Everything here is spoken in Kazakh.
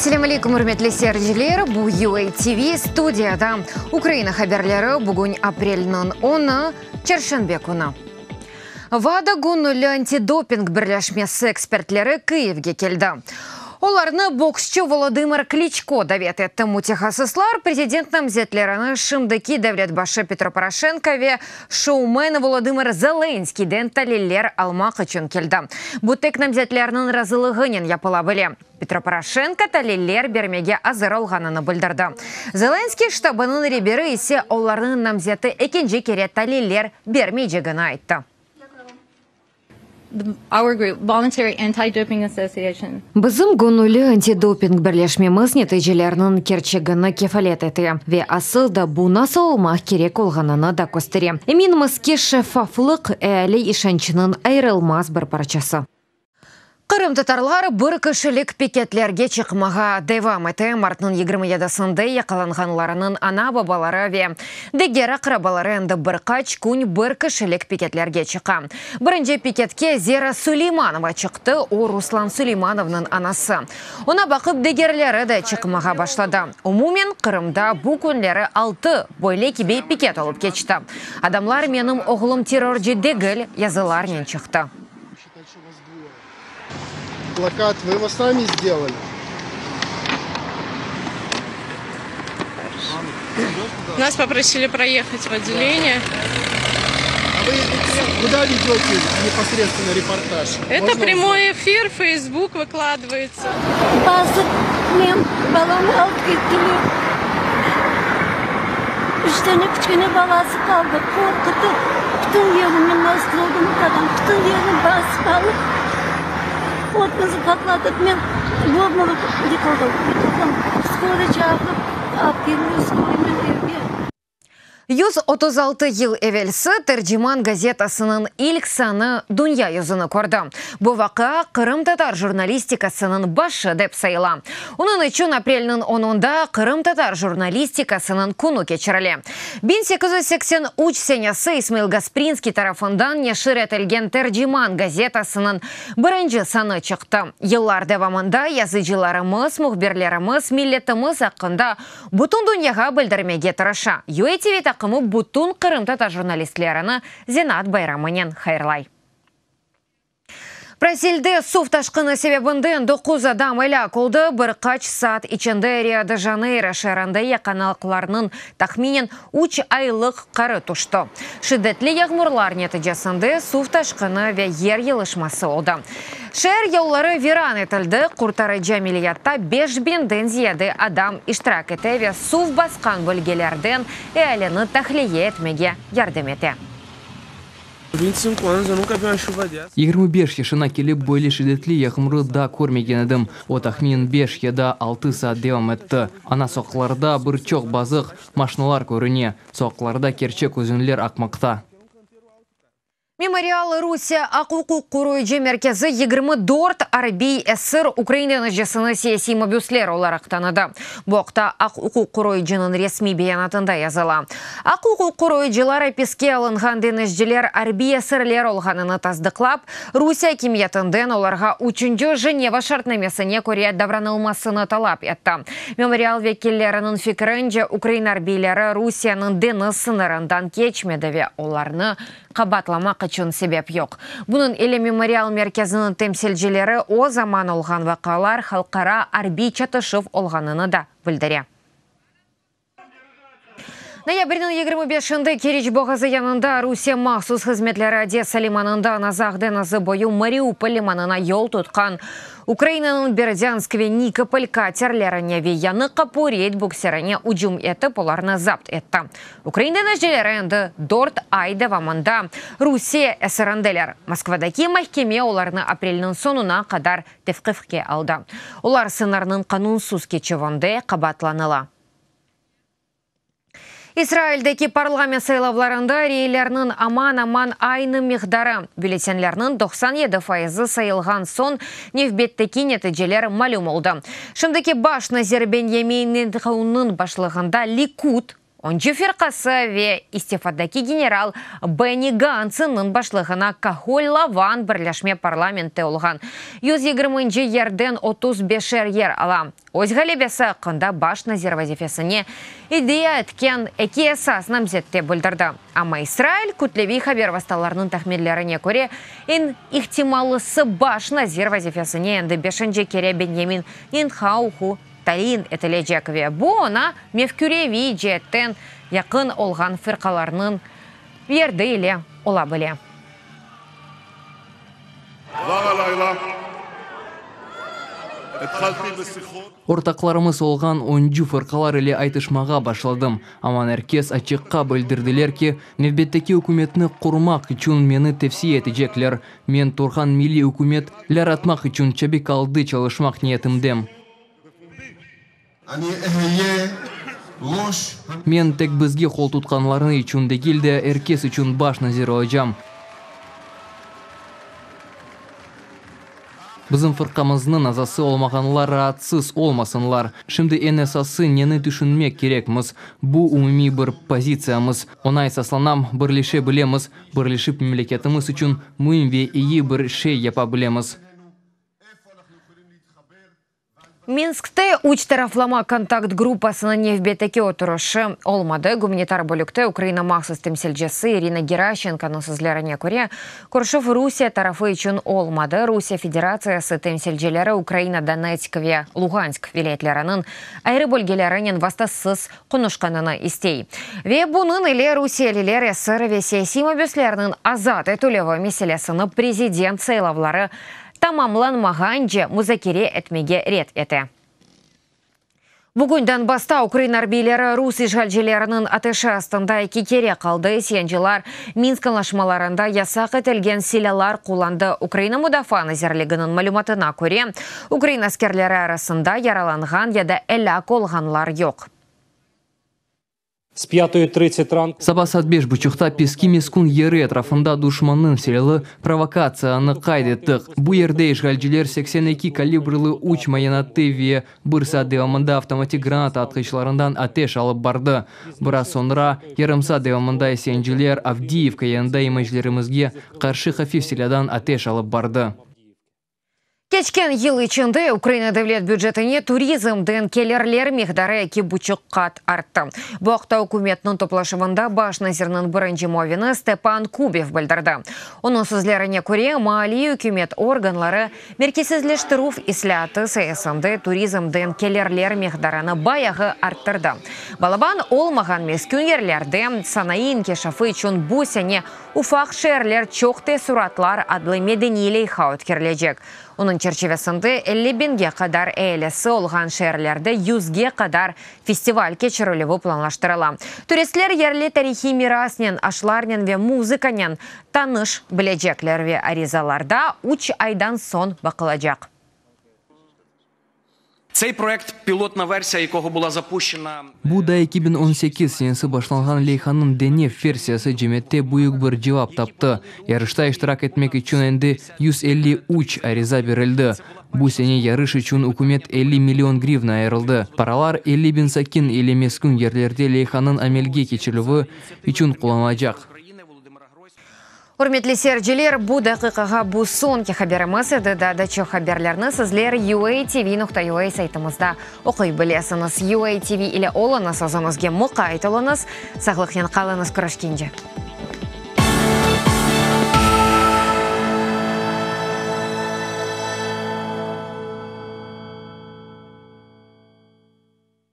Ассаляму алейкум, урмәтле сәрҗеләр. Бу UATV студияда Украина хәбәрләре бүген апрельнең 10-ы чәршәмбе көне. ВАДА гонлы антидопинг берләшмәсе экспертлары Киевгә келді. Оларны боксчы Володимир Кличко давет етті. Мутехасыслар президент намзетлеріні шымдыки дәвлет башы Петро Порошенко ве шоумен Володимир Зеленскийден талелер алмақ үшін келді. Бұтек намзетлерінің разылығынен япыла біле. Петро Порошенко талелер бермеге азыр алғаныны білдірді. Зеленский штабының ребері есе оларның намзеті екенже кере талелер бермейдегіні айтты. Our group, Voluntary Anti-Doping Association. Бізім гонлы антидопинг бірлешмеміз нәтижелерінің керчегіні кефалет еті. Ве асылда бұл насылмақ керек олғанына да көстере. Емінімізге шефафлық әлі ішанчының айрылмаз бір парчасы. Қырым татарлары бір кішілік пикетлерге чықмаға девам еті. Мартның 27-сінде яқаланғанларының ана бабалары ве дегері қырабалары әнді бір қач күн бір кішілік пикетлерге чыққа. Бірінші пикетке Зера Сулейманова чықты, о Руслан Сулеймановның анасы. Она бақып дегерлері де чықмаға башлады. Умумен Қырымда бұл күнлері 6 бойле кебей пикет алып кечті. Адамлар менің оғылым терроржи дегіл языларнен чықты. Плакат вы его сами сделали? Нас попросили проехать в отделение. А вы куда ведете непосредственно репортаж? Это Можно прямой эфир, Facebook выкладывается. Üç küçüğüne babası kaldı. Korkutu. Bütün yerimden nasıl oldum kadın. Bütün yerim babası kaldı. Отмазы покладывать мне в обморок yıkıldım. Скоро çağırdım. Apgirli скорыймен 136 ел эвелсі Тәржіман газетасының ilk саны дүния юзыны көрді. Бұл вақа Қырым татар журналистикасының башы деп сайыла. Оның үшін апрельнің 10-ында Қырым татар журналистикасының күні кечірілі. 1883 сенесі Исмаил Гаспринский тарафындан нешір етілген Тәржіман газетасының бірінші саны чықты. Еллар девамында язычыларымыз, мұхберлеріміз, миллетіміз ақында бұтын дүнияға білдірмеге тырыша. UATV тақымы бұтын Қырым татар журналистлеріні Зенат Байрамынен хайрлай. Бразилде сув ташқыны себебінден 9 адам әлі қолды бір қач саат içінде Рио-де-Жанейро шәрінде яқаналықларының тахминен 3 айлық қары тұшты. Шидdetlі яғмырлар нәтижесінде сув ташқыны ве ер елішмасы олды. Шәр яулары виран етілді, құртары жәмилиятта 5000-ден зияды адам иштирак еті ве сув басқан бөлгелерден әліні тахлие етмеге ярдым еті. 25 anos eu nunca vi uma chuva dessa. 25 yaşına kelip böyle şiddetli yağmurı da görmegen edim. O tahmin 5 ya da 6 saat devam etti. Ana soqlarda bir çok bazıq maşınalar görüne. Soqlarda kerçek özünler akmakta. Мемориал Русия ақуқуқ қоройжы меркезі 24 Арбей әсір Украинаны жасыны саяси мобюслер оларақ таныды. Боқта ақуқуқ қоройжының ресми бейанатында языла. Ақуқуқ қоройжылар әпеске алынған денежділер Арбей әсірлер олғаныны таздықлап, Русия кемиятынден оларға 3-ші Женева шартнамесіне көре давранылмасыны талап етті. Мемориал векеллерінің фикірінже Украин арбейлері Русияның дені сынырындан кечмеді ве оларны қабатламақ үшін себеп yok. Бұның елі мемориал меркезінің темселжелері о заман олған вақалар халқара арбей чатышып олғаныны да білдіре. Ноябрьнің 25-шінде Кереч боғазы янында Русия махсус хызметлері Одесса лиманында назағденазы бойы Мариуполь лиманына yol тұтқан Украинаның Бердянскве Никополь катерлеріне ве яны қапурет буксеріне ұжым етіп оларны запт етті. Украинаның желері енді 4 ай давамында Русия әсірінделер. Москвадаки махкеме оларны апрельнің сонына қадар тевқифке алды. Олар сынарның қанунсыз кечевонде қабатланыла. Израильдегі парламент сайлауларында рейлерінің аман-аман айны миқдары бюллетенлерінің 97% сайылған сон нефбеттекі нәтижелер мәлім олды. Шымдекі баш Назир Беньямин Нетаньяхуның башлығында Ликуд Ончы фирқасы ве истифадаки генерал Бенни Гансының башлығына Кахоль Лаван бірләшме парламенті олған. 120 ерден 35 ер ала. Өзғалебесі қында баш назир вазифесіне идея әткен әке асасынан зетте бүлдірді. Ама Израиль күтлеви хабер васталарының тахмирлеріне көре, ин ихтималысы баш назир вазифесіне әнді 5-ші кере Беньямин Нинхауху Талин әтілежекове. Бұ она мевкюреви жеттен яқын олған фирқаларының верді еле ола біле. Ортақларымыз олған 10 фырқалар еле айтышмаға башладым. Аман әркес ачыққа білдірділер ке, невбеттекі үкіметіні құрмақ үшін мені тепсие етежеклер. Мен Турхан милли үкімет ләр атмақ үшін чабек алды çalışмақ ниетімдем. Мен тек бізге қол тұтқанларыны үшін дегілді әркес үшін баш назир олжам. Bizim fırqamızның azası olmağanlar rahatsız olmasınlar. Şimdi en esası neni düşünmek gerekmiz. Bu umumi bir pozisiyamız. Ona esaslanam birleşe bilemiz. Birleşip memleketimiz için mühim ve iyi bir şey yapabilemiz. Минскте уч тарафлама контакт группасының невбетеке отырышы олмады. Гуманитар бөлікті Украина мақсыз темселжесі Ирина Геращенканың сөзлеріне көре, Күршев Русия тарафы үшін олмады. Русия Федерациясы темселжелері Украина Донецк Луганск вилетлерінің айры бөлгелерінен вастасыз құнышқанына істей. Ве бұның еле Русия лелер эсір ве саяси мобюслерінің азат етулеві меселесіні президент сайлавлары тамамланмаған же музакире этмеге рет еті. Бүгінден баста Украина арбейлері Рус ишгалжелерінің атышы астында кекере қалды. Сенжілар Минск анlaşмаларында ясақ етілген силалар қоланды. Украина мұдафа назерлігінің мәлуматына көре, Украина аскерлері арасында яраланған яда әлі қолғанлар жоқ. С 5:30 ранку. Саба сатбеш бұчықта пески мескун ері атрафында душманның селелі провокацияны қайдеттік. Бұ ерде ишгалжелер 82 калибрлы уч маянатты ве бұрса девамында автоматик граната атқышларынан атеш алып барды. Бұра сонра ерімса девамында сенжелер Авдиевка янда имажлерімізге қаршы хафиф селядан атеш алып барды. Кечкен ел içinde Украина devlet бюджетіне туризм ден келерлер мехдары ки бучық қат артты. Бұқта үкіметінің топлашывында баш назирның бірінші мовені Степан Кубев білдірді. Оның сөзлеріне көре, Мали үкімет органлары меркесізлештіруф исляты саясынды туризм ден келерлер мехдараны баяғы арттырды. Балабан олмаған мескін ерлерді санайын кешафы үшін бұ сәне уфақ шерлер чоқты сұратлар адлы меденилей хаут керлежек. Оның черчевесінде 50 бинге қадар әйлесі олған шәрлерді 100-ге қадар фестиваль кечірілігі планлаштырыла. Туристлер ерлі тарихи мираснен, ашларнен ве музыканен таныш білежеклер ве аризаларда 3 айдан сон бақылажақ. Цей проект – пілотна версія, якого була запущена. Бұ да 2018 сенесі башланған Лейханның Денев версиясы жеметте бұйық бір жауап тапты. Ярышта іштирак етмек үшін әнді 153 ариза берілді. Бұ сене ярыш үшін үкімет 50 миллион гривна айырылды. Паралар 50 бин сакин елемескін ерлерде Лейханның амелге кечілігі үшін қоланылacak. Урметлі серджелер, бұ дақиқаға бұ сонки хаберіміз еді дадачы хаберлерні сізлер UATV.ua сайтымызда оқой білесіңіз. UATV или олыңыз өзіңізге мұқа айтылыңыз. Сағлықнен қалыңыз күрішкенде.